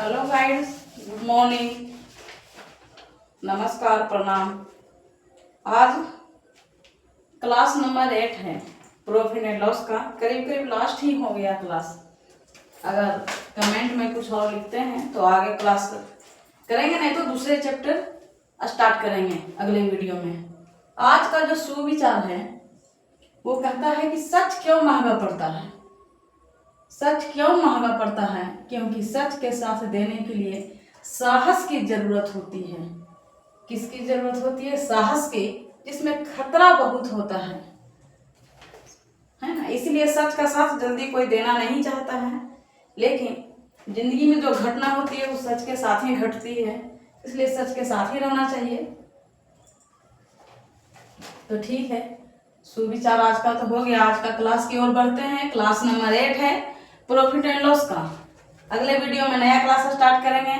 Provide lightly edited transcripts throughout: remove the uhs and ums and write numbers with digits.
Hello guides, good morning, नमस्कार, प्रणाम। आज क्लास नंबर 8 है प्रॉफिट एंड लॉस का। करीब करीब लास्ट ही हो गया क्लास। अगर कमेंट में कुछ और लिखते हैं तो आगे क्लास करेंगे, नहीं तो दूसरे चैप्टर स्टार्ट करेंगे अगले वीडियो में। आज का जो सुविचार है वो कहता है कि सच क्यों महंगा पड़ता है। सच क्यों महंगा पड़ता है? क्योंकि सच के साथ देने के लिए साहस की जरूरत होती है। किसकी जरूरत होती है? साहस की, जिसमें खतरा बहुत होता है ना। इसलिए सच का साथ जल्दी कोई देना नहीं चाहता है, लेकिन जिंदगी में जो घटना होती है वो सच के साथ ही घटती है, इसलिए सच के साथ ही रहना चाहिए। तो ठीक है, सुविचार आज का तो हो गया। आज का क्लास की ओर बढ़ते हैं। क्लास नंबर 8 है प्रॉफिट एंड लॉस का। अगले वीडियो में नया क्लास स्टार्ट करेंगे।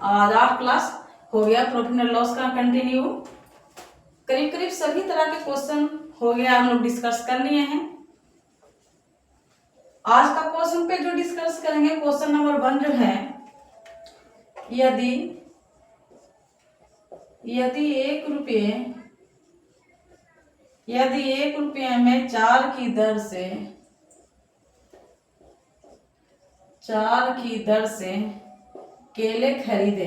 आज 8 क्लास हो गया प्रॉफिट एंड लॉस का कंटिन्यू। करीब करीब सभी तरह के क्वेश्चन हो गया, हम लोग डिस्कस कर लिए हैं। आज का क्वेश्चन पे जो डिस्कस करेंगे, क्वेश्चन नंबर 1 जो है, यदि 1 रुपये में 4 की दर से केले खरीदे,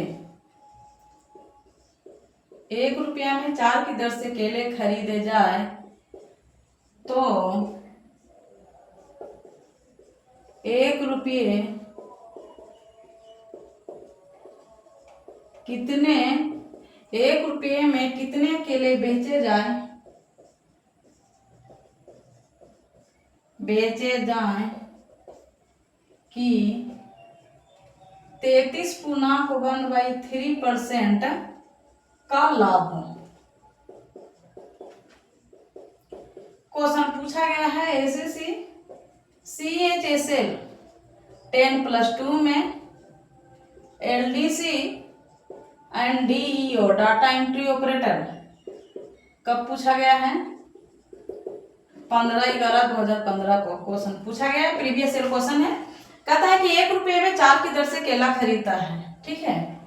1 रुपया में 4 की दर से केले खरीदे जाए तो 1 रुपये में कितने केले बेचे जाएं कि 33.13% का लाभ हो। क्वेश्चन पूछा गया है एसएससी CHSL 10+2 में LDC and DEO data entry operator कब पूछा गया है? 15/11/2015 को क्वेश्चन पूछा गया है। प्रीवियस ईयर क्वेश्चन है। कहता है कि 1 रुपये में 4 की दर से केला खरीदता है। ठीक है,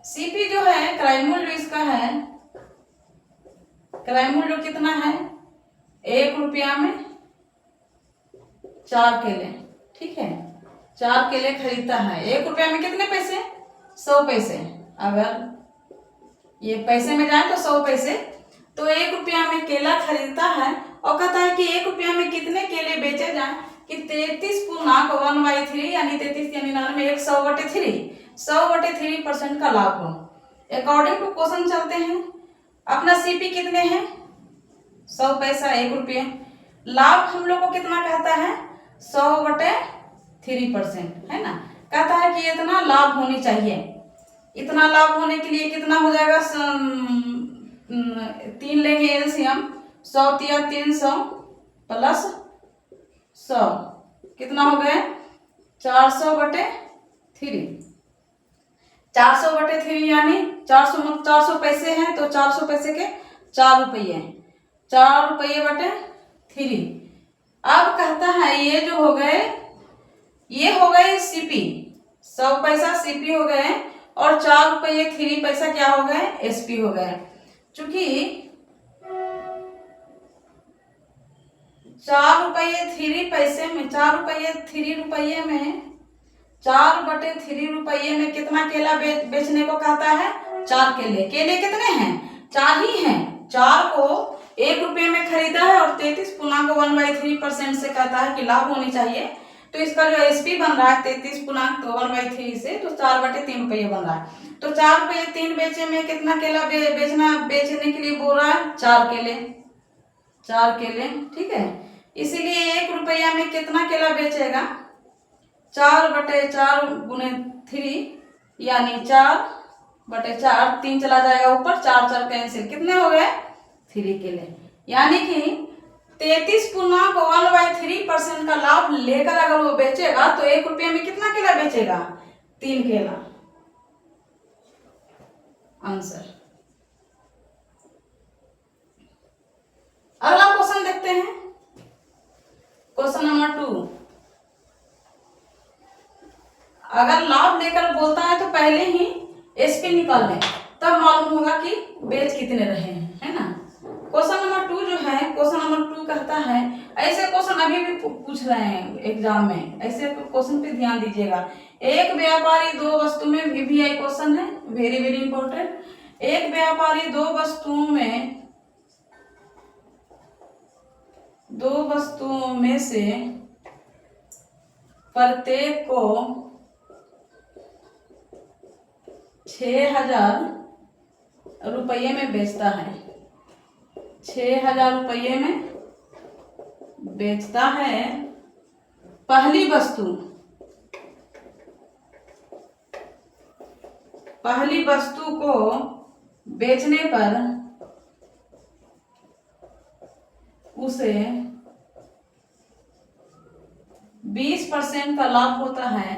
सीपी जो है, क्रय मूल्य इसका है, क्रय मूल्य कितना है? 1 रुपया में 4 केले। ठीक है, 4 केले खरीदता है। 1 रुपया में कितने पैसे? 100 पैसे। अगर ये पैसे में जाए तो 100 पैसे। तो 1 रुपया में केला खरीदता है और कहता है कि 1 रुपया में कितने केले बेचे जाए कि 33.1/3 यानी 33 यानी 99 100/3 100/3% का लाभ हो। अकॉर्डिंग टू क्वेश्चन चलते हैं। अपना सीपी कितने हैं? 100 पैसा 1 रुपये। लाभ हम लोग को कितना कहता है? 100/3% है ना। कहता है कि इतना लाभ होनी चाहिए। इतना लाभ होने के लिए कितना हो जाएगा? 3 लेंगे एलसीएम, 100 × 300 + 100 कितना हो गए? 400/3। 400/3 यानी 400 पैसे हैं तो 400 पैसे के 4 रुपये, 4 रुपये/3। अब कहता है ये जो हो गए, ये हो गए सीपी, 100 पैसा सीपी हो गए और 4 रुपये 3 पैसा क्या हो गए? एसपी हो गए। चूंकि 4 रुपये 3 पैसे में 4 रुपये 3 रुपये में 4/3 रुपये में कितना केला बेचने को कहता है? 4 केले। केले कितने हैं? 4 ही हैं। 4 को 1 रुपये में खरीदा है और 33.1/3% से कहता है कि लाभ होनी चाहिए। तो इसका जो एसपी बन रहा है 33.1/3 से, तो 4/3 रुपये बन रहा है। तो 4 रुपये 3 बेचे में कितना केला बेचने के लिए बोल रहा है? 4 केले। 4 केले, ठीक है। इसीलिए 1 रुपया में कितना केला बेचेगा? 4/4 × 3 यानी 4/4, 3 चला जाएगा ऊपर, 4 4 कैंसिल, कितने हो गए? 3 केले। यानी कि 33.1/3% का लाभ लेकर अगर वो बेचेगा तो 1 रुपये में कितना केला बेचेगा? 3 केला। आंसर। अगला क्वेश्चन देखते हैं, क्वेश्चन नंबर 2। अगर लाभ लेकर बोलता है तो पहले ही एसपी निकाल लें, तब मालूम होगा कि बेच कितने रहे हैं, है ना। क्वेश्चन नंबर 2 जो है, क्वेश्चन नंबर 2 कहता है, ऐसे क्वेश्चन अभी भी पूछ रहे हैं एग्जाम में, ऐसे क्वेश्चन पे ध्यान दीजिएगा। एक व्यापारी दो वस्तु में, VVI क्वेश्चन है, वेरी वेरी इंपॉर्टेंट। एक व्यापारी दो वस्तुओं में से प्रत्येक को 6,000 रुपये में बेचता है, 6,000 रुपये में बेचता है। पहली वस्तु को बेचने पर उसे 20% का लाभ होता है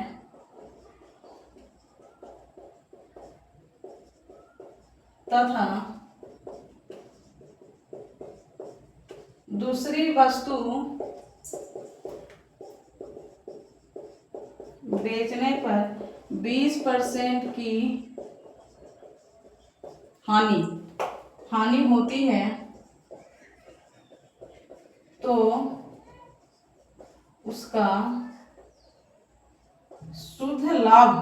तथा दूसरी वस्तु बेचने पर 20% की हानि होती है, तो उसका शुद्ध लाभ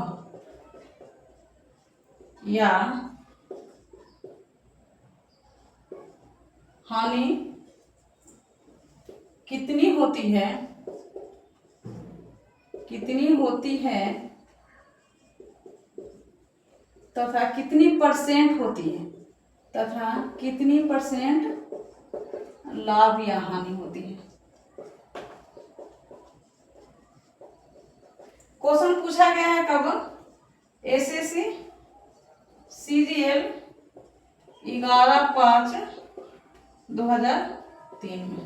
या हानि कितनी होती है तथा कितनी परसेंट होती है, तथा कितनी परसेंट लाभ या हानि होती है। क्वेश्चन पूछा गया है कब? SSC CGL 11/5/2003 में।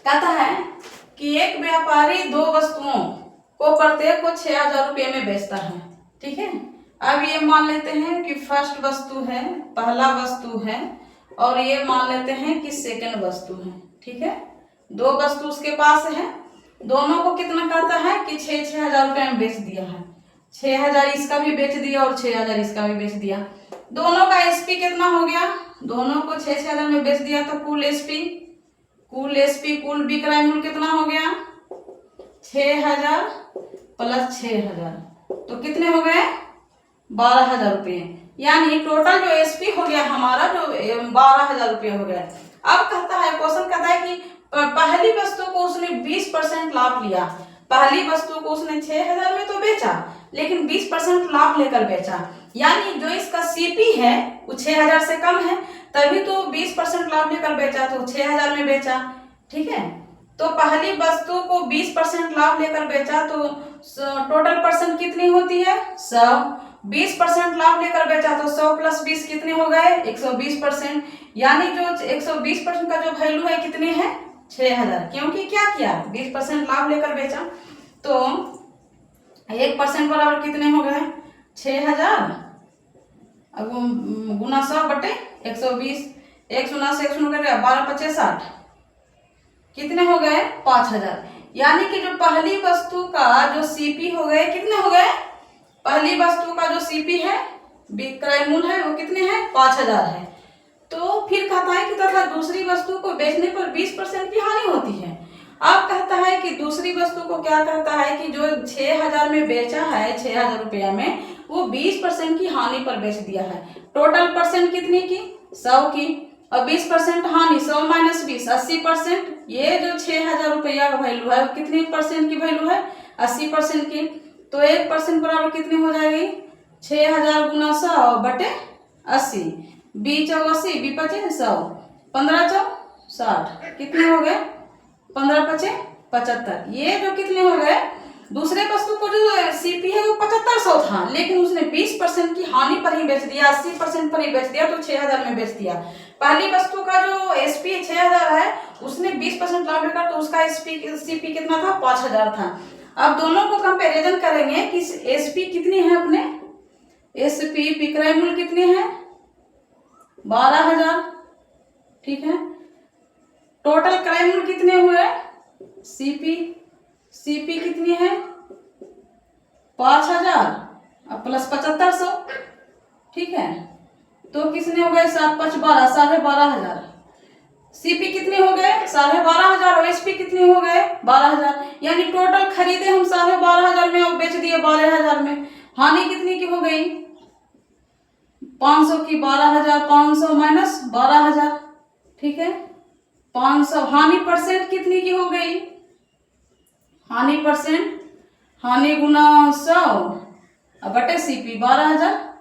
कहता है कि एक व्यापारी दो वस्तुओं को प्रत्येक को 6,000 रुपये में बेचता है, ठीक है। अब ये मान लेते हैं कि फर्स्ट वस्तु है, पहला वस्तु है, और ये मान लेते हैं कि सेकंड वस्तु है, ठीक है। दो वस्तु उसके पास है, दोनों को कितना कहता है कि 6,000 रुपये में बेच दिया है। 6,000 इसका भी बेच दिया और 6,000 इसका भी बेच दिया। दोनों का एसपी कितना हो गया? दोनों को 6,000 में बेच दिया तो कुल एसपी कुल विक्रय मूल्य कितना हो गया? 6,000 प्लस 6,000 तो कितने हो गए? 12,000 रुपये। यानी टोटल जो एसपी हो गया हमारा जो 12,000 रुपये हो गया। अब कहता है, क्वेश्चन कहता है कि पहली वस्तु को उसने 20% लाभ लिया। पहली वस्तु को उसने 6,000 में तो बेचा, लेकिन 20% लाभ लेकर बेचा। यानी जो इसका सीपी है वो 6,000 से कम है, तभी तो 20% लाभ लेकर बेचा, तो 6,000 में बेचा, ठीक है। तो पहली वस्तु को 20% लाभ लेकर बेचा, तो टोटल परसेंट कितनी होती है? 100। 20% लाभ लेकर बेचा तो 100 प्लस 20 कितने हो गए? 120%। यानी जो 120% का जो वैल्यू है कितनी है? 6,000। क्योंकि क्या किया? 20% लाभ लेकर बेचा, तो 1% बराबर कितने हो गए? 6,000 अब गुना 100 बटे 120, 1 गुना से 1 कर गया 12×5 = 60, कितने हो गए? 5,000। यानी कि जो पहली वस्तु का जो सीपी हो गए कितने हो गए? पहली वस्तु का जो सीपी है, विक्रय मूल्य है, वो कितने हैं? 5,000 है। तो फिर कहता है कि तथा दूसरी वस्तु को बेचने पर 20% की हानि होती है। अब कहता है कि दूसरी वस्तु को क्या कहता है कि जो 6,000 में बेचा है, 6,000 रुपया में, वो 20% की हानि पर बेच दिया है। टोटल परसेंट कितनी की? 100 की, और 20% हानि, 100 - 20 80%। ये जो 6,000 रुपया का वैल्यू है वो कितनी परसेंट की वैल्यू है? 80% की। तो 1% बराबर कितनी हो जाएगी? 6,000 गुना 100 बटे 80, 20 × 80, 20 × 5 = 100, 15 × 60 कितने हो गए? 15 × 5 = 75। ये जो कितने हो गए? दूसरे वस्तु को जो सीपी है वो 7500 था, लेकिन उसने 20% की हानि पर ही बेच दिया, 80% पर ही बेच दिया, तो 6,000 में बेच दिया। पहली वस्तु का जो एसपी 6,000 है, उसने 20% लाभ लेकर, तो उसका सीपी कितना था? 5,000 था। अब दोनों को कंपैरिजन करेंगे कि एसपी कितनी है अपने? एसपी विक्रय मूल्य कितने हैं? 12,000, ठीक है। टोटल क्रय मूल्य कितने हुए? सीपी सीपी कितनी है 5000 और प्लस 7500, ठीक है। तो कितने हो गए 7 5 12, 12,500। सीपी कितने हो गए 12,500 और एसपी कितने हो गए 12,000। यानी टोटल खरीदे हम 12,500 में और बेच दिए 12,000 में। हानि कितनी की हो गई 500 की, 12,000, 500 माइनस 12,000, ठीक है। 500 हानि परसेंट कितनी की हो गई, हानि परसेंट, हानि गुना 100 बटे सीपी 12,000।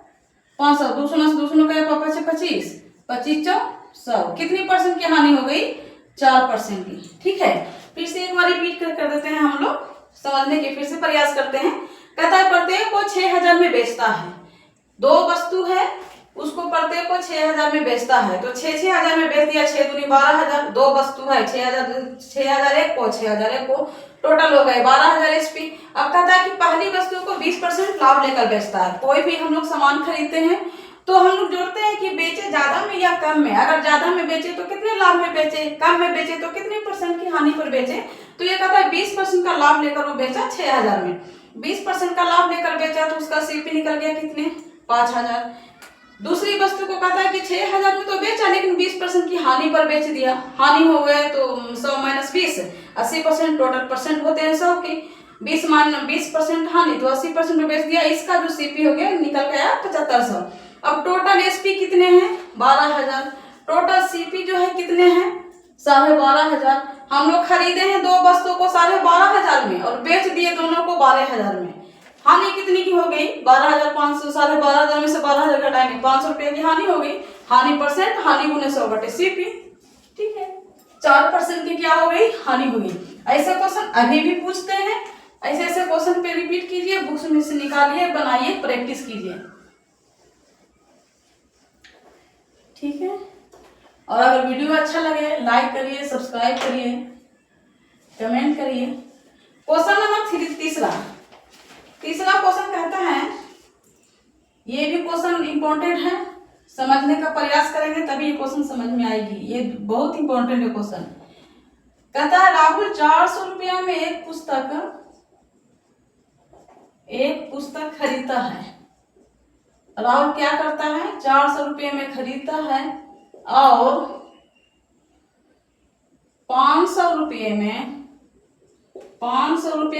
500 दूसरों से दूसरों का 25 25 25 100, कितनी परसेंट की हानि हो गई 4% की, ठीक है। फिर से एक बार रिपीट कर देते हैं हम लोग समझने के, फिर से प्रयास करते हैं। कहता है प्रत्येक को 6,000 में बेचता है, दो वस्तु है उसको प्रत्येक को 6,000 में बेचता है, तो 6,000 में बेच दिया, 6 दूनी 12,000, दो वस्तु है 6,000 एक को 6,000 एक को, टोटल हो गए 12,000 एसपी। अब कहता है कि पहली वस्तु को 20% लाभ लेकर बेचता है। कोई भी हम लोग सामान खरीदते हैं तो हम लोग जोड़ते हैं कि बेचे ज्यादा में या कम में। अगर ज्यादा में बेचे तो कितने लाभ में बेचे, कम में बेचे तो कितने परसेंट की हानि पर बेचे। तो ये कहता है 20% का लाभ लेकर वो बेचा 6,000 में, 20% का लाभ लेकर बेचा तो उसका सीपी निकल गया कितने 5,000। दूसरी वस्तु को कहता है कि 6,000 में तो बेचा लेकिन 20% की हानि पर बेच दिया, हानि हो गए तो 100 माइनस 20 80%, टोटल परसेंट होते हैं 100 की, 20% हानि तो 80% में बेच दिया। इसका जो सीपी हो गया निकल गया 7500। अब टोटल एसपी कितने हैं 12,000, टोटल सीपी जो है कितने हैं 12,500। हम लोग खरीदे हैं दो वस्तु को 12,500 में और बेच दिए दोनों को 12,000 में। हानि कितनी की हो गई 12,500, 12,500 में से 12,000 घटाएंगे 500 रुपये की हानि हो गई। हानि परसेंट, हानि गुने 100 बटे सीपी, ठीक है। 4% की क्या हो गई हानि हो गई। ऐसे क्वेश्चन अभी भी पूछते हैं, ऐसे ऐसे क्वेश्चन पे रिपीट कीजिए, बुक्स में से निकालिए, बनाइए, प्रैक्टिस कीजिए, ठीक है। और अगर वीडियो अच्छा लगे लाइक करिए, सब्सक्राइब करिए, कमेंट करिए। क्वेश्चन नंबर तीसरा क्वेश्चन कहता है, ये भी क्वेश्चन इंपॉर्टेंट है, समझने का प्रयास करेंगे तभी ये क्वेश्चन समझ में आएगी, ये बहुत इंपॉर्टेंट है क्वेश्चन। कहता है राहुल 400 रुपया में एक पुस्तक खरीदता है। राहुल क्या करता है 400 रुपये में खरीदता है और 500 रुपये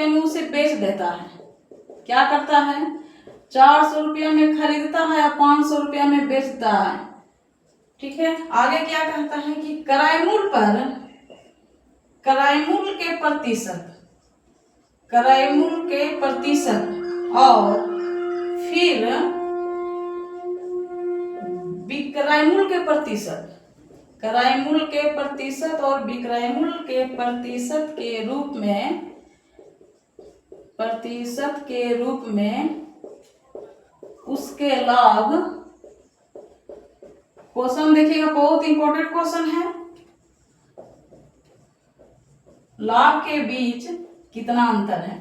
में उसे बेच देता है। क्या करता है 400 रुपया में खरीदता है और 500 रुपया में बेचता है, ठीक है। आगे क्या कहता है कि क्रय मूल्य के प्रतिशत और फिर क्रय मूल्य के प्रतिशत और विक्रय मूल्य के प्रतिशत के रूप में उसके लाभ। क्वेश्चन देखिएगा, बहुत इंपॉर्टेंट क्वेश्चन है। लाभ के बीच कितना अंतर है।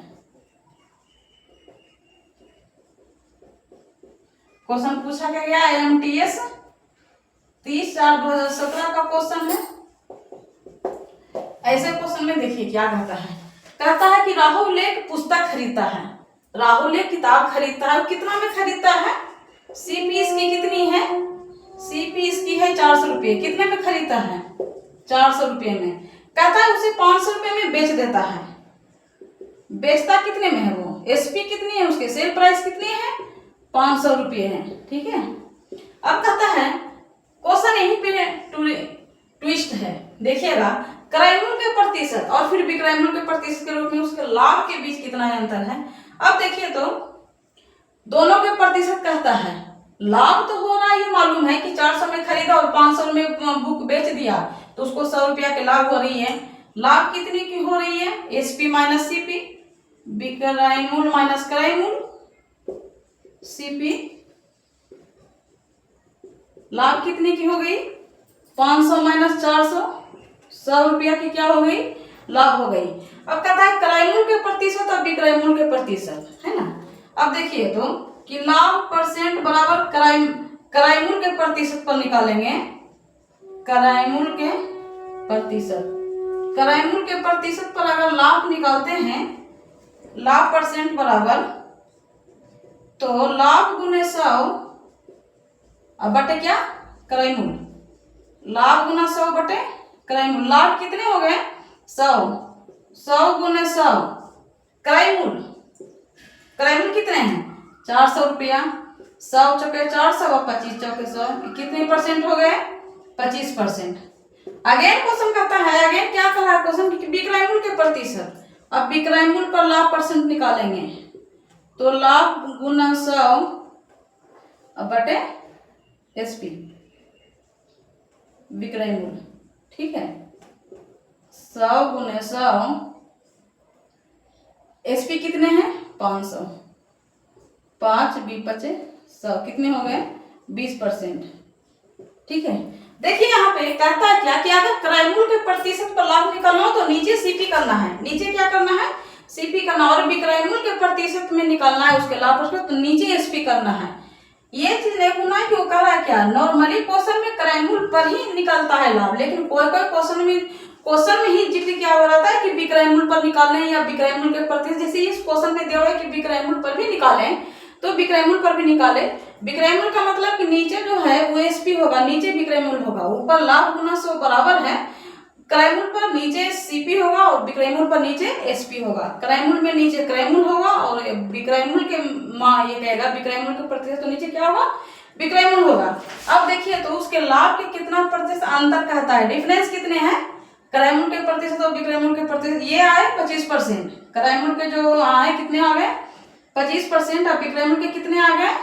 क्वेश्चन पूछा गया एमटीएस 30/4/2017 का क्वेश्चन है। ऐसे क्वेश्चन में देखिए क्या कहता है कि राहुल एक पुस्तक खरीदता है, राहुल एक किताब खरीदता है। कितना में खरीदता है, सीपी इसकी कितनी है, सीपी इसकी है 400 रुपये। कितने में खरीदता है 400 रुपये में। कहता है उसे 500 रुपये में बेच देता है। बेचता कितने में है वो, एसपी कितनी है उसके, सेल प्राइस कितनी है 500 रुपये है, ठीक है। अब कहता है क्वेश्चन यहीं पे ट्विस्ट है, देखिएगा। क्रय मूल्य के प्रतिशत और फिर विक्रय मूल्य के प्रतिशत के रूप में उसके लाभ के बीच कितना अंतर है। अब देखिए तो दोनों के प्रतिशत कहता है, लाभ तो हो रहा है, ये मालूम है कि 400 में खरीदा और 500 में बुक बेच दिया तो उसको 100 रुपया की लाभ हो रही है। लाभ कितनी की हो रही है, एसपी माइनस सीपी, विक्रय मूल्य माइनस क्रय मूल्य, सीपी। लाभ कितनी की हो गई 500 माइनस 400, 100 रुपया की क्या हो गई लाभ हो गई। अब कहता है क्रय मूल्य के प्रतिशत और विक्रय मूल्य के प्रतिशत, है ना। अब देखिए तो कि लाभ परसेंट बराबर क्रय मूल्य के प्रतिशत पर निकालेंगे, क्रय मूल्य के प्रतिशत पर अगर लाभ निकालते हैं लाभ परसेंट बराबर, तो लाभ गुने 100 अब बटे क्या, क्रय मूल्य। लाभ गुना 100 बटे क्रय मूल्य। लाभ कितने हो गए, 100, 100 गुने 100 क्रय मूल्य। क्रय मूल्य कितने हैं, 400 रुपया। 100 चौके 400 और 25 चौके 100, कितने परसेंट हो गए, 25%। अगेन क्वेश्चन कहता है, अगेन क्या कह रहा है क्वेश्चन, विक्रय मूल्य के प्रतिशत। अब विक्रय मूल्य पर लाभ परसेंट निकालेंगे, तो लाभ गुना 100 बटे एसपी, विक्रय मूल्य, ठीक है। 100 गुने 100, एसपी कितने हैं, 500, 5 बी पचे 100, कितने हो गए, 20%, ठीक है। देखिए यहाँ पे कहता है क्या कि अगर क्रय मूल्य के प्रतिशत पर लाभ निकालना हो तो नीचे सीपी करना है, नीचे क्या करना है, सीपी करना, और विक्रय मूल्य के प्रतिशत में निकालना है उसके लाभ पर, तो नीचे एसपी करना है। ये चीज देखना है कि वो कह रहा है क्या, नॉर्मली क्वेश्चन में क्रय मूल्य पर ही निकलता है लाभ, लेकिन कोई कोई क्वेश्चन में ही जिक्र क्या हो रहा था कि विक्रय मूल्य पर निकालें या विक्रय मूल्य के प्रतिशत, जैसे इस क्वेश्चन में दिया हुआ है कि विक्रय मूल्य पर भी निकालें, तो विक्रय मूल्य पर भी निकाले। विक्रय मूल्य का मतलब कि नीचे जो है वो एसपी होगा, नीचे विक्रय मूल्य होगा, ऊपर लाभ गुना 100 बराबर है, क्रय मूल्य पर नीचे सीपी होगा और विक्रय मूल्य पर नीचे एसपी होगा। क्रय मूल्य में नीचे क्रय मूल्य होगा और विक्रय मूल्य के ये कहेगा विक्रय मूल्य के प्रतिशत, तो नीचे क्या होगा, विक्रय मूल्य होगा। अब देखिए तो उसके लाभ के कितना प्रतिशत अंतर कहता है, डिफरेंस कितने हैं, क्रय मूल्य के प्रतिशत और विक्रय मूल्य के प्रतिशत, ये आए 25%, क्रय मूल्य के जो आए कितने आ गए 25%, और विक्रय मूल्य के कितने आ गए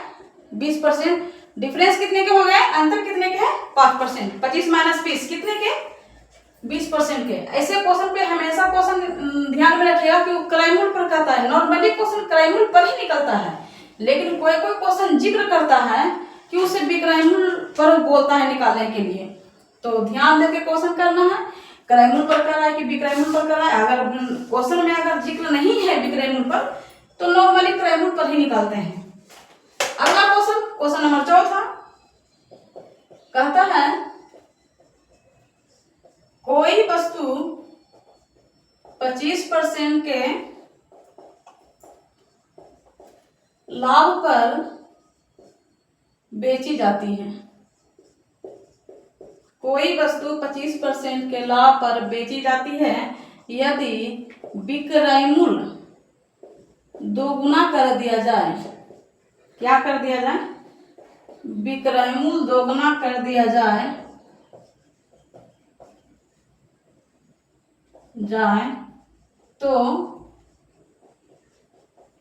20%। डिफरेंस कितने के हो गए, अंतर कितने के हैं 5%, 25 माइनस 20 कितने के 20% के। ऐसे क्वेश्चन पे हमेशा क्वेश्चन ध्यान में रखिएगा कि क्रय मूल्य पर कहता है, नॉर्मली क्वेश्चन क्रय मूल्य पर ही निकलता है, लेकिन कोई कोई क्वेश्चन जिक्र करता है कि उसे विक्रय मूल्य पर बोलता है निकालने के लिए, तो ध्यान देके क्वेश्चन करना है। क्रय मूल्य पर कर रहा है कि विक्रय मूल्य पर कर रहा है, अगर क्वेश्चन में अगर जिक्र नहीं है विक्रय मूल्य पर तो नॉर्मली क्रय मूल्य पर ही निकालते हैं। अगला क्वेश्चन, क्वेश्चन नंबर 4 कहता है कोई वस्तु 25% के लाभ पर बेची जाती है। कोई वस्तु 25% के लाभ पर बेची जाती है यदि विक्रय मूल्य दोगुना कर दिया जाए। क्या कर दिया जाए, विक्रय मूल्य दोगुना कर दिया जाए तो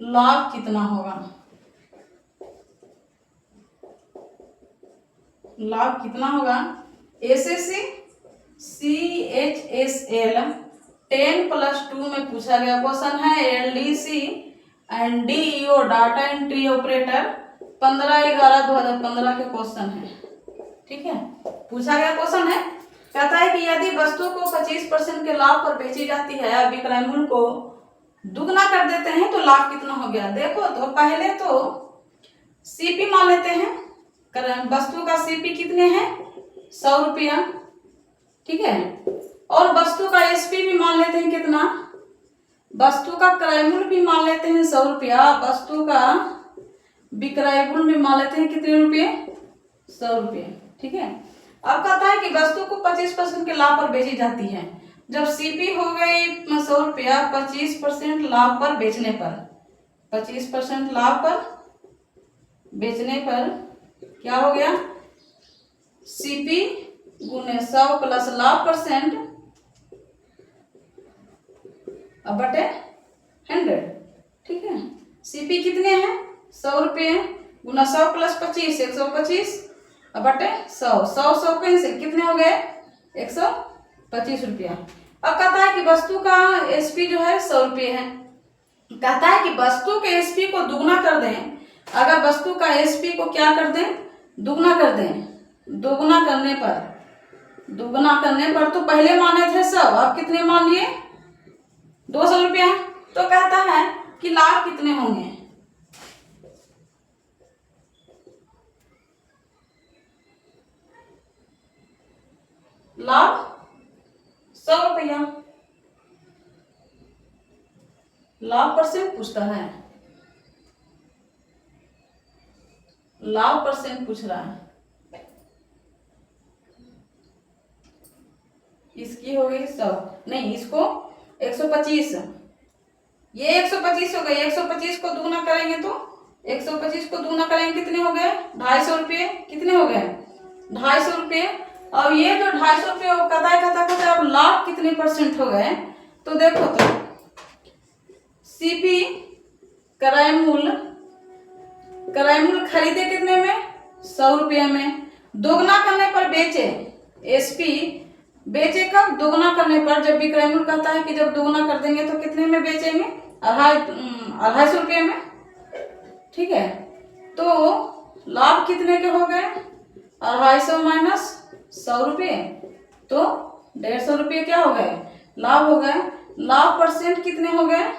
लाभ कितना होगा, लाभ कितना होगा। एसएससी CHSL 10+2 में पूछा गया क्वेश्चन है, LDC and DEO data entry operator 15/11/2015 के क्वेश्चन है, ठीक है। पूछा गया क्वेश्चन है, कहता है कि यदि वस्तु को 25% के लाभ पर बेची जाती है, विक्रय मूल्य को दुगना कर देते हैं तो लाभ कितना हो गया। देखो तो पहले तो सीपी मान लेते हैं, वस्तु का सीपी कितने हैं 100 रुपया, ठीक है, और वस्तु का एसपी भी मान लेते हैं कितना, वस्तु का क्रय मूल्य भी मान लेते हैं 100 रुपया, वस्तु का विक्रय मूल्य भी मान लेते हैं कितने रुपये 100 रुपये, ठीक है। अब कहता है कि वस्तु को 25% के लाभ पर बेची जाती है, जब सीपी हो गई 100 रुपया, 25% लाभ पर बेचने पर, 25% लाभ पर बेचने पर क्या हो गया, सीपी गुने 100 प्लस लाभ परसेंट बटे 100, ठीक है। सीपी कितने हैं 100 रुपये गुना 100 प्लस 25 125 बटे 100, 100 कैंसिल, कितने हो गए 125 रुपया। अब कहता है कि वस्तु का एसपी जो है 100 रुपये है, कहता है कि वस्तु के एसपी को दुगना कर दें। अगर वस्तु का एसपी को क्या कर दें, दुगना कर दें, दुगना करने पर तो पहले माने थे 100, अब कितने मान लिए 200 रुपया, तो कहता है कि लाभ कितने होंगे, लाभ 100 रुपया। लाभ परसेंट पूछता है, लाभ परसेंट पूछ रहा है। इसकी हो गई 100, नहीं इसको 125, ये 125 हो गई। 125 को दूना करेंगे तो 125 को दूना करेंगे कितने हो गए? 250 रुपये। कितने हो गए? 250 रुपये। अब ये जो 250 रुपये कता अब लाभ कितने परसेंट हो गए? तो देखो तो सीपी किराए मूल खरीदे कितने में? 100 रुपये में। दोगुना करने पर बेचे, एसपी बेचे कब? दोगुना करने पर। जब भी क्रय मूल्य कहता है कि जब दोगुना कर देंगे तो कितने में बेचेंगे? 250 रुपये में। ठीक है, तो लाभ कितने के हो गए? 250 माइनस 100 रुपये, तो 150 रुपये क्या हो गए? लाभ हो गए। लाभ परसेंट कितने हो गए?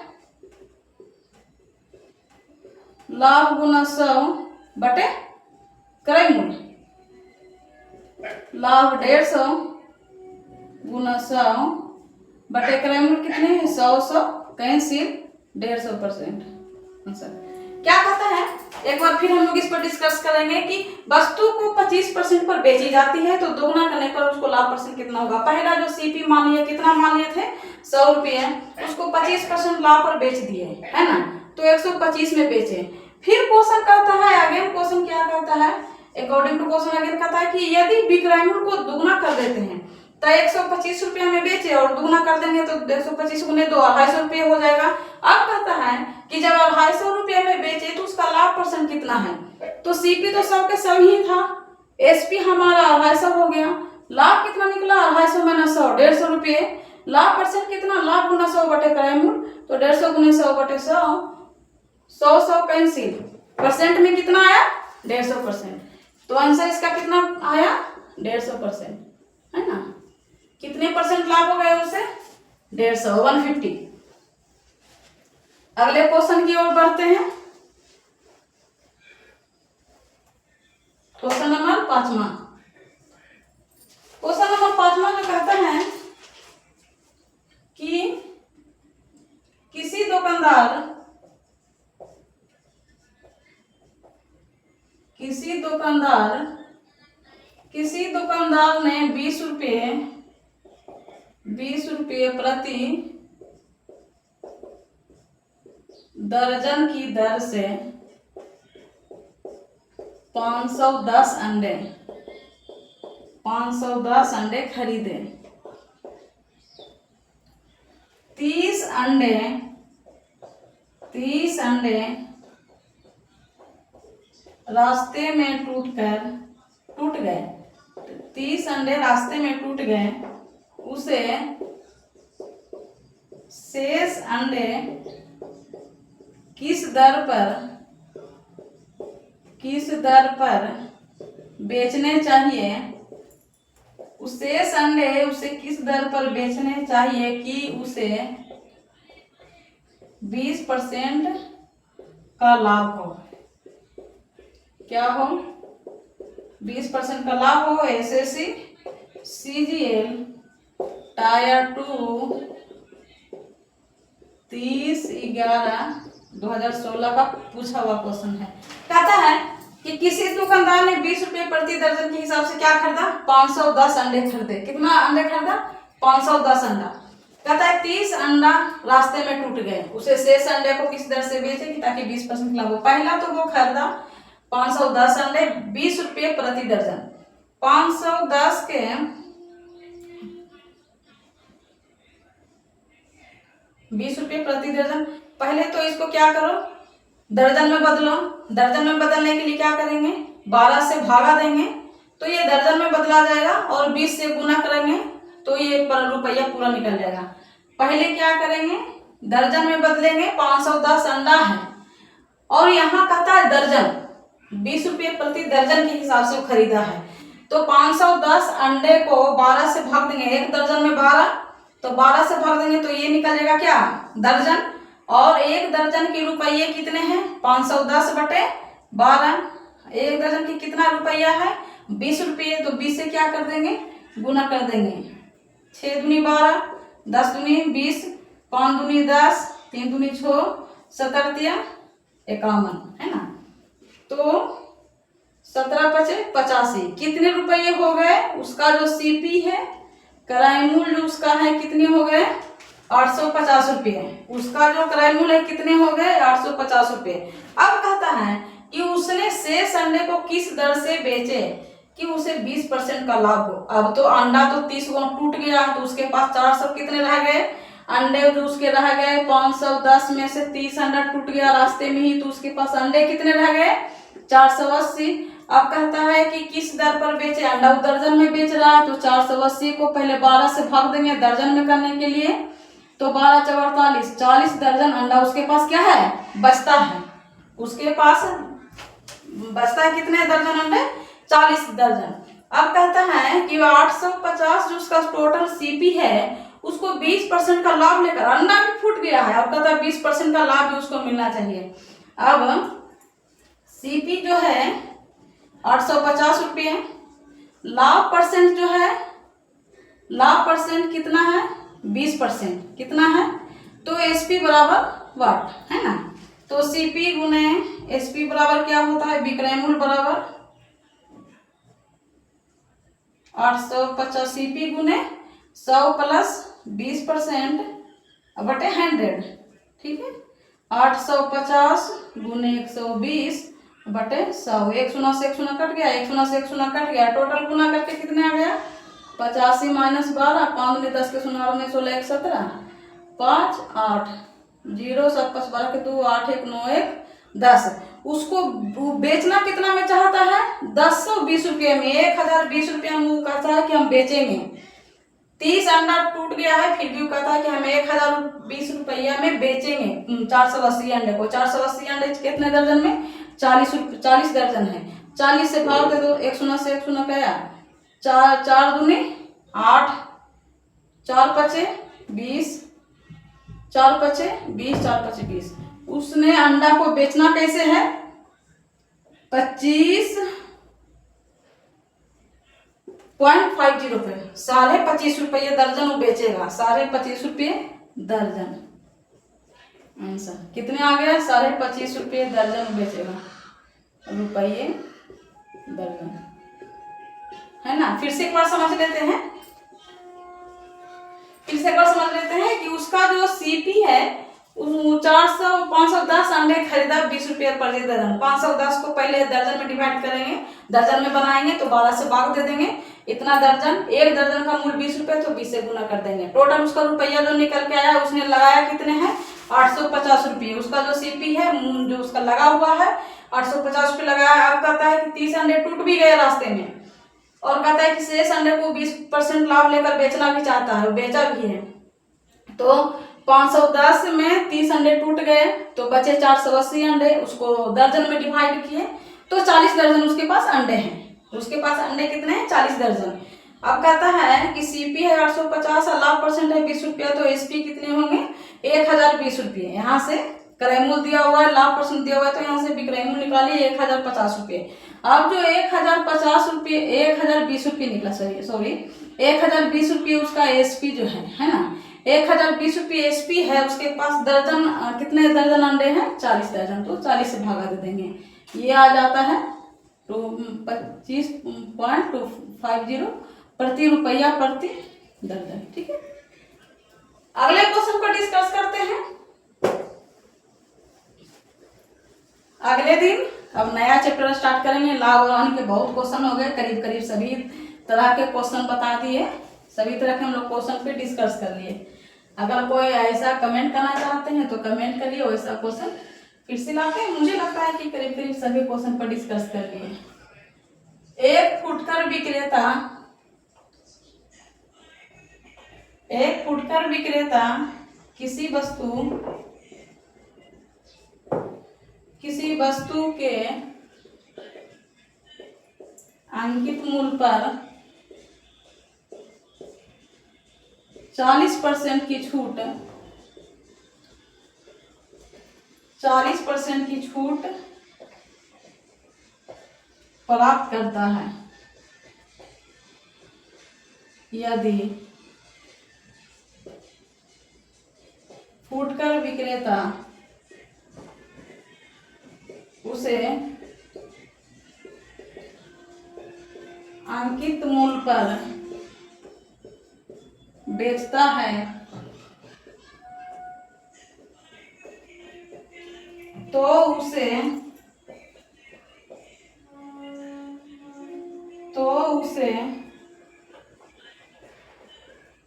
लाभ गुना 100 बटे क्रय मूल्य। लाभ 150 गुना 100 बटे क्रय मूल्य कितने हैं? 100 कैंसिल, 150%। आंसर क्या कहता है? एक बार फिर हम लोग इस पर डिस्कस करेंगे कि वस्तु को 25% पर बेची जाती है तो दोगुना करने पर उसको लाभ परसेंट कितना होगा। पहला जो सीपी मान लिया, कितना मान लिए थे? 100 रुपये, उसको 25% लाभ पर बेच दिए, है ना, तो 125 में बेचे। फिर क्वेश्चन कहता है, अगेन क्वेश्चन क्या कहता है? अकॉर्डिंग टू क्वेश्चन अगेन कहता है कि यदि विक्रय मूल्य को दुगुना कर देते हैं तो 125 रुपये में बेचे और दुगुना कर देंगे तो 125 गुने 2 250 रुपये हो जाएगा। अब कहता है कि जब 250 रुपये में बेचे तो उसका लाभ परसेंट कितना है? तो सीपी तो सब के सब ही था, एसपी हमारा 250 हो गया। लाभ कितना निकला? 250 माइनस 100, 150 रुपये। लाभ परसेंट कितना? लाभ गुना 100 बटे क्रय मूल्य, तो 150 गुने 100 बटे 100, 100 कैंसिल, परसेंट में कितना आया? 150%। तो आंसर इसका कितना आया? 150%, है ना। कितने परसेंट लाभ हो गए उसे? 150, 150। अगले क्वेश्चन की ओर बढ़ते हैं। क्वेश्चन नंबर 5वां। क्वेश्चन नंबर 5वां जो कहता है कि किसी दुकानदार ने 20 रुपये प्रति दर्जन की दर से 510 अंडे खरीदे। 30 अंडे रास्ते में टूट गए। 30 अंडे रास्ते में टूट गए। उसे शेष अंडे किस दर पर बेचने चाहिए? शेष अंडे उसे किस दर पर बेचने चाहिए कि उसे 20% का लाभ हो? क्या हो? 20% का लाभ हो। एसएससी सीजीएल टायर 2 30/11/2016 का पूछा हुआ क्वेश्चन है। कहता है कि किसी दुकानदार ने 20 रुपये प्रति दर्जन के हिसाब से क्या खरीदा? 510 अंडे खरीदे। कितना अंडे खरीदा? 510 अंडा। कहता है 30 अंडा रास्ते में टूट गए, उसे शेष अंडे को किस दर से बेचे कि ताकि 20% लाभ हो। पहला तो वो खरीदा 510 अंडे 20 रुपये प्रति दर्जन। 510 के 20 रुपये प्रति दर्जन। पहले तो इसको क्या करो? दर्जन में बदलो। दर्जन में बदलने के लिए क्या करेंगे? 12 से भागा देंगे तो ये दर्जन में बदला जाएगा और 20 से गुना करेंगे तो ये रुपया पूरा निकल जाएगा। पहले क्या करेंगे? दर्जन में बदलेंगे। 510 अंडा है और यहाँ कहता है दर्जन, 20 रुपये प्रति दर्जन के हिसाब से खरीदा है, तो 510 अंडे को 12 से भाग देंगे। एक दर्जन में 12, तो 12 से भाग देंगे तो ये निकल जाएगा क्या? दर्जन। और एक दर्जन के रुपये कितने हैं? 510 बटे 12। एक दर्जन की कितना रुपया है? 20 रुपये। तो 20 से क्या कर देंगे? गुना कर देंगे। 6 दूनी 12, 10 दूनी 20, 5 दूनी 10, 3 दूनी 6, 17 तिया 51, है ना। तो 17 पचे 85, कितने रुपये हो गए? उसका जो सीपी है, क्रय मूल्य जो उसका है, कितने हो गए? 850 रुपये। उसका जो क्रय मूल्य है कितने हो गए? 850 रुपये। अब कहता है कि उसने शेष अंडे को किस दर से बेचे कि उसे 20% का लाभ हो। अब तो अंडा तो 30 को टूट गया, तो उसके पास 400 कितने रह गए अंडे? जो उसके रह गए 510 में से 30 अंडा टूट गया रास्ते में ही, तो उसके पास अंडे कितने रह गए? 480। अब कहता है कि किस दर पर बेचे? अंडा वो दर्जन में बेच रहा है, तो 480 को पहले 12 से भाग देंगे दर्जन में करने के लिए, तो 12 × 48, 40 दर्जन अंडा उसके पास क्या है? बचता है। उसके पास बचता है कितने दर्जन अंडे? 40 दर्जन। अब कहता है कि 850 जो उसका टोटल सीपी है, उसको 20% का लाभ लेकर, अंडा भी फूट गया है, अब कहता है 20% का लाभ भी उसको मिलना चाहिए। अब सीपी जो है 850 रुपये, लाभ परसेंट जो है, लाभ परसेंट कितना है? 20%। कितना है? तो एसपी बराबर वाट, है ना। तो सीपी गुने एसपी बराबर क्या होता है? विक्रय मूल्य बराबर 850 सीपी गुने 100 प्लस 20% बटे 100, ठीक है। 850 गुने 120 बटे 100, 1 शून्य से 1 शून्य कट गया, 1 शून्य से 1 शून्य कट गया, टोटल गुना करके कितने आ गया? 85 माइनस 12, 5 में 10 के 16 16 1 17, 5 8 0 7 5 12 के 2 8 1 9 1 10। उसको बेचना कितना में चाहता है? 1020 रुपये में, 1020 रुपया में वो कहता है कि हम बेचेंगे। 30 अंडा टूट गया है, फिर भी वो कहता है कि हम 1020 रुपया में बेचेंगे 480 अंडे को। 480 अंडे कितने दर्जन में? 40 दर्जन है। 40 से भाग दे दो, 1 शून्य से 1 शून्य गया, 4 4 दूनी 8, 4 पचे 20, 4 पचे 20, 4 पचे 20। उसने अंडा को बेचना कैसे है? 25.50 रुपये, 25.5 रुपये दर्जन वो बेचेगा। 25.5 रुपये दर्जन। आंसर कितने आ गया? 25.5 रुपये दर्जन बेचेगा, रुपये दर्जन, है ना। फिर से एक बार समझ लेते हैं, कि उसका जो सीपी है 510 अंडे खरीदा 20 रुपये प्रति दर्जन। 510 को पहले दर्जन में डिवाइड करेंगे, दर्जन में बनाएंगे तो 12 से भाग दे देंगे। इतना दर्जन, एक दर्जन का मूल्य 20 रुपये, तो 20 से गुना कर देंगे। टोटल उसका रुपया जो निकल के आया, उसने लगाया कितने हैं? 850 रुपये। उसका जो सीपी है, जो उसका लगा हुआ है, 850 रुपये लगाया। अब कहता है कि 30 अंडे टूट भी गए रास्ते में, और कहता है कि शेष अंडे को 20% लाभ लेकर बेचना भी चाहता है, बेचा भी है। तो 510 में 30 अंडे टूट गए, तो बचे 480 अंडे, उसको दर्जन में डिवाइड किए, तो 40 दर्जन उसके पास अंडे हैं। उसके पास अंडे कितने हैं? 40 दर्जन। अब कहता है कि सीपी है 850 और लाभ परसेंट है 20 रुपया, तो एसपी कितने होंगे? 1020 रुपये। यहाँ से क्रय मूल्य दिया हुआ है, लाभ परसेंट दिया हुआ है, तो यहाँ से विक्रय मूल्य निकालिए 1050 रुपये। अब जो 1050 रुपये 1020 रुपये निकला, सॉरी 1020 रुपये उसका एसपी जो है ना। 1020 रुपये एसपी है, उसके पास दर्जन कितने दर्जन अंडे हैं? 40 दर्जन, तो 40 से भागा दे देंगे। ये आ जाता है 25.250 प्रति रुपया प्रति दर्जन, ठीक है। अगले क्वेश्चन को डिस्कस करते हैं अगले दिन। अब नया चैप्टर स्टार्ट करेंगे। लाभ और हानि के बहुत क्वेश्चन हो गए, करीब करीब सभी तरह के क्वेश्चन बता दिए, सभी तरह के हम लोग क्वेश्चन पे डिस्कस कर लिए। अगर कोई ऐसा कमेंट करना चाहते हैं तो कमेंट करिए, वैसा क्वेश्चन फिर से लाते हैं। मुझे लगता है कि करीब करीब सभी क्वेश्चन पर डिस्कस कर लिए। एक फुटकर विक्रेता किसी वस्तु के अंकित मूल्य पर 40% की छूट प्राप्त करता है यदि फुटकर विक्रेता उसे अंकित मूल्य पर बेचता है तो उसे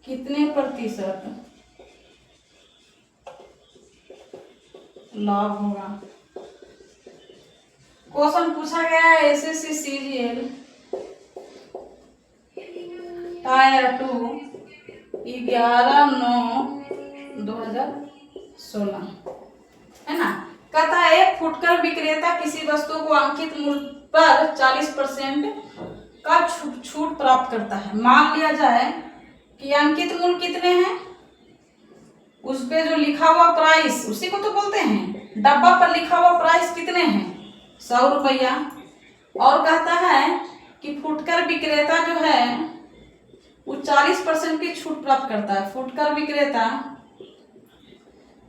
कितने प्रतिशत लाभ होगा। क्वेश्चन पूछा गया है एसएससी सीजीएल टायर 2 11/9/2016 है ना। कहता है एक फुटकर विक्रेता किसी वस्तु को अंकित मूल्य पर 40% का छूट प्राप्त करता है। मान लिया जाए कि अंकित मूल्य कितने हैं, उस पे जो लिखा हुआ प्राइस, उसी को तो बोलते हैं, डब्बा पर लिखा हुआ प्राइस कितने हैं, 100 रुपया। और कहता है कि फुटकर विक्रेता जो है वो 40% की छूट प्राप्त करता है। फुटकर विक्रेता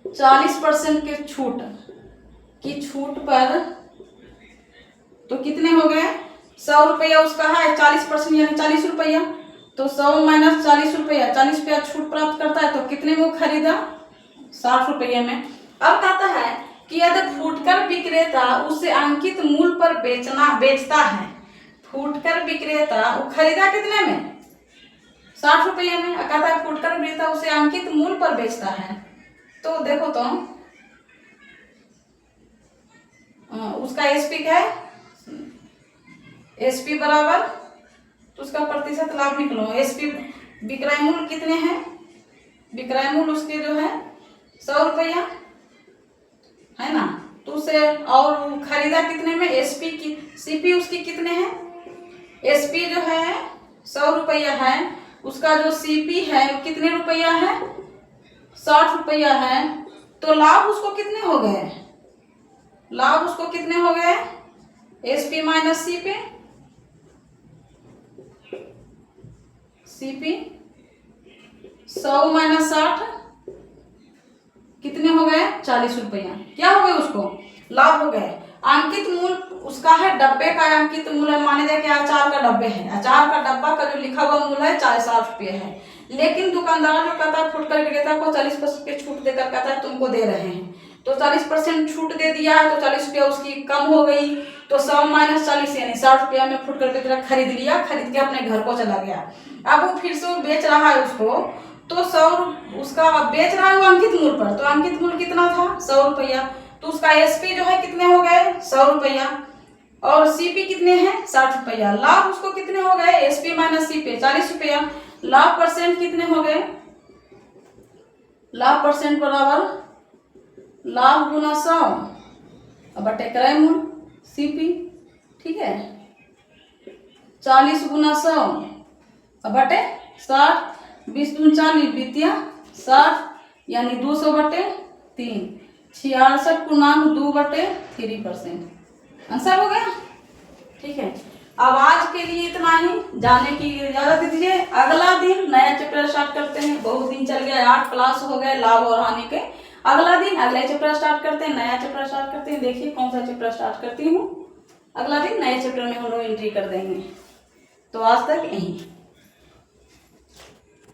40% के छूट पर तो कितने हो गए, 100 रुपया उसका है, 40% यानी 40 रुपया, तो 100 माइनस 40 रुपया, 40 रुपया छूट प्राप्त करता है, तो कितने में वो खरीदा, 60 रुपये में। अब कहता है कि यदि फुटकर विक्रेता उसे अंकित मूल्य पर बेचता है, फुटकर विक्रेता वो खरीदा कितने में, 60 रुपये में। कहता है फुटकर विक्रेता उसे अंकित मूल्य पर बेचता है, तो देखो तो उसका एसपी क्या है, एसपी बराबर, तो उसका प्रतिशत लाभ निकलो। एसपी विक्रय मूल्य कितने हैं, विक्रय मूल्य उसके जो है 100 रुपया है ना, तो उसे और खरीदा कितने में, एसपी की सीपी उसकी कितने हैं, एसपी जो है 100 रुपया है, उसका जो सीपी है वो कितने रुपया है, 60 रुपया है, तो लाभ उसको कितने हो गए, लाभ उसको कितने हो गए, SP minus CP, CP 100 minus 60 कितने हो गए, 40 रुपया। क्या हो गए, उसको लाभ हो गए। अंकित मूल्य उसका है डब्बे का अंकित मूल्य, माने जाए कि अचार का डब्बे है, अचार का डब्बा का जो लिखा हुआ मूल्य है 60 रुपये है, लेकिन दुकानदार जो कहता है फुटकर विक्रेता को 40% की छूट देकर कहता है तुमको दे रहे हैं, तो 40% छूट दे दिया है, तो 40 रुपया उसकी कम हो गई, तो 100 माइनस 40 यानी 60 रुपया में फुटकर विक्रेता खरीद लिया, खरीद के अपने घर को चला गया। अब वो फिर से वो बेच रहा है उसको, तो 100 उसका बेच रहा है वो अंकित मूल्य पर, तो अंकित मूल्य कितना था, 100 रुपया, तो उसका एसपी जो है कितने हो गए, 100 रुपया, और सीपी कितने हैं, 60 रुपया। लाभ उसको कितने हो गए, एसपी माइनस सीपी 40 रुपया। लाभ परसेंट कितने हो गए, लाभ परसेंट बराबर लाभ गुना 100 बटे क्रय मूल्य सीपी, ठीक है, 40 गुना 100 बटे 60, 20 दूनी 40, द्वितीय 60 यानी 200 बटे 3, 66.2/3%। आंसर हो गया, ठीक है। अब आज के लिए इतना ही, जाने की इजाजत दीजिए। अगला दिन नया चैप्टर स्टार्ट करते हैं। बहुत दिन चल गया, 8 क्लास हो गए लाभ और हानि के। अगला दिन अगला चैप्टर स्टार्ट करते हैं, नया चैप्टर स्टार्ट करते हैं। देखिए कौन सा चैप्टर स्टार्ट करती हूँ। अगला दिन नए चैप्टर में हम लोग एंट्री कर देंगे। तो आज तक यहीं।